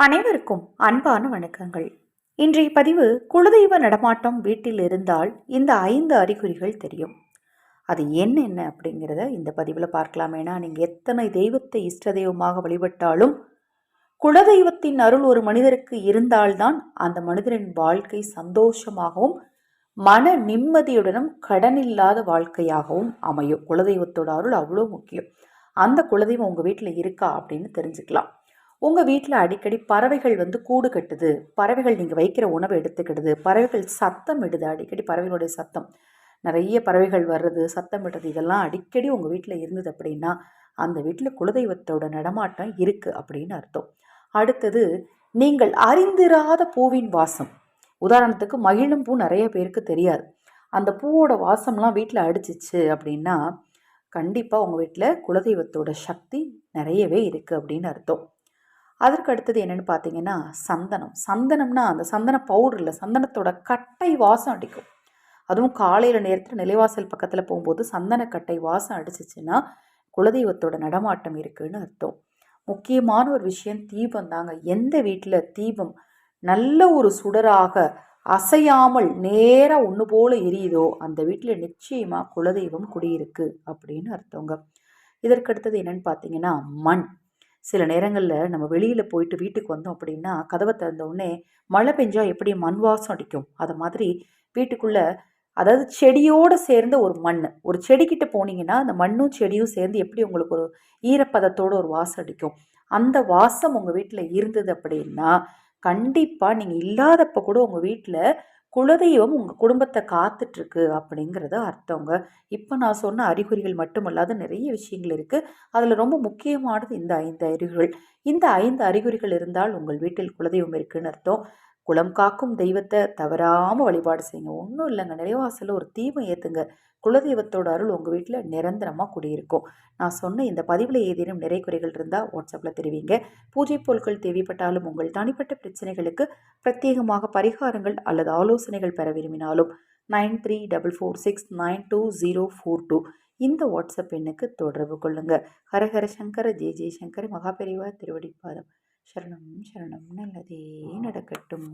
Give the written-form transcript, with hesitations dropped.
அனைவருக்கும் அன்பான வணக்கங்கள். இன்றைய பதிவு குலதெய்வ நடமாட்டம் வீட்டில் இருந்தால் இந்த 5 அறிகுறிகள் தெரியும். அது என்னென்ன அப்படிங்கிறத இந்த பதிவில் பார்க்கலாம். ஏன்னா நீங்கள் எத்தனை தெய்வத்தை இஷ்ட தெய்வமாக வழிபட்டாலும் குலதெய்வத்தின் அருள் ஒரு மனிதருக்கு இருந்தால்தான் அந்த மனிதரின் வாழ்க்கை சந்தோஷமாகவும் மன நிம்மதியுடனும் கடனில்லாத வாழ்க்கையாகவும் அமையும். குலதெய்வத்தோட அருள் அவ்வளோ முக்கியம். அந்த குலதெய்வம் உங்கள் வீட்டில் இருக்கா அப்படின்னு தெரிஞ்சுக்கலாம். உங்கள் வீட்டில் அடிக்கடி பறவைகள் கூடு கட்டுது, பறவைகள் நீங்கள் வைக்கிற உணவை எடுத்துக்கிடுது, பறவைகள் சத்தம் இடுது, அடிக்கடி பறவைகளுடைய சத்தம், நிறைய பறவைகள் வர்றது, சத்தம் இடுறது, இதெல்லாம் அடிக்கடி உங்கள் வீட்டில் இருந்தது அப்படின்னா அந்த வீட்டில் குலதெய்வத்தோட நடமாட்டம் இருக்குது அப்படின்னு அர்த்தம். அடுத்தது, நீங்கள் அறிந்திராத பூவின் வாசம். உதாரணத்துக்கு மகிழும் பூ நிறைய பேருக்கு தெரியாது. அந்த பூவோட வாசம்லாம் வீட்டில் அடிச்சிச்சு அப்படின்னா கண்டிப்பாக உங்கள் வீட்டில் குலதெய்வத்தோட சக்தி நிறையவே இருக்குது அப்படின்னு அர்த்தம். அதற்கு அடுத்தது என்னென்னு பார்த்தீங்கன்னா சந்தனம். சந்தனம்னா அந்த சந்தன பவுடரில் சந்தனத்தோட கட்டை வாசம் அடிக்கும். அதுவும் காலையில் நேரத்தில் நிலைவாசல் பக்கத்தில் போகும்போது சந்தன கட்டை வாசம் அடிச்சிச்சுன்னா குலதெய்வத்தோட நடமாட்டம் இருக்குன்னு அர்த்தம். முக்கியமான ஒரு விஷயம் தீபம் தாங்க. எந்த வீட்டில் தீபம் நல்ல ஒரு சுடராக அசையாமல் நேராக ஒன்று போல் எரியுதோ அந்த வீட்டில் நிச்சயமாக குலதெய்வம் குடியிருக்கு அப்படின்னு அர்த்தங்க. இதற்கடுத்தது என்னென்னு பார்த்தீங்கன்னா மண். சில நேரங்களில் நம்ம வெளியில் போயிட்டு வீட்டுக்கு வந்தோம் அப்படின்னா கதவை திறந்த உடனே மழை பெஞ்சால் எப்படி மண் வாசம் அடிக்கும், அதை மாதிரி வீட்டுக்குள்ளே, அதாவது செடியோடு சேர்ந்த ஒரு மண், ஒரு செடிக்கிட்ட போனீங்கன்னா அந்த மண்ணும் செடியும் சேர்ந்து எப்படி உங்களுக்கு ஒரு ஈரப்பதத்தோடு ஒரு வாசம் அடிக்கும், அந்த வாசம் உங்கள் வீட்டில் இருந்தது அப்படின்னா கண்டிப்பாக நீங்கள் இல்லாதப்போ கூட உங்கள் வீட்டில் குலதெய்வம் உங்கள் குடும்பத்தை காத்துட்ருக்கு அப்படிங்கிறத அர்த்தங்க. இப்போ நான் சொன்ன அறிகுறிகள் மட்டுமல்லாத நிறைய விஷயங்கள் இருக்குது. அதில் ரொம்ப முக்கியமானது இந்த 5 அறிகுறிகள். இந்த 5 அறிகுறிகள் இருந்தால் உங்கள் வீட்டில் குலதெய்வம் இருக்குன்னு அர்த்தம். குலம் காக்கும் தெய்வத்தை தவறாமல் வழிபாடு செய்யுங்க. ஒன்றும் இல்லைங்க, நிலைவாசலில் ஒரு தீபம் ஏற்றுங்க. குலதெய்வத்தோட அருள் உங்கள் வீட்டில் நிரந்தரமாக குடியிருக்கும். நான் சொன்ன இந்த பதிவில் ஏதேனும் நிறை குறைகள் இருந்தால் வாட்ஸ்அப்பில் தெரிவிங்க. பூஜை பொருட்கள் தேவைப்பட்டாலும் உங்கள் தனிப்பட்ட பிரச்சனைகளுக்கு பிரத்யேகமாக பரிகாரங்கள் அல்லது ஆலோசனைகள் பெற விரும்பினாலும் 9344692042 இந்த வாட்ஸ்அப் எண்ணுக்கு தொடர்பு கொள்ளுங்க. ஹரஹர சங்கர ஜெய ஜெயசங்கர மகாபெரிவா திருவடிப்பாதம். சரணம் சரணம். நல்லதே நடக்கட்டும்.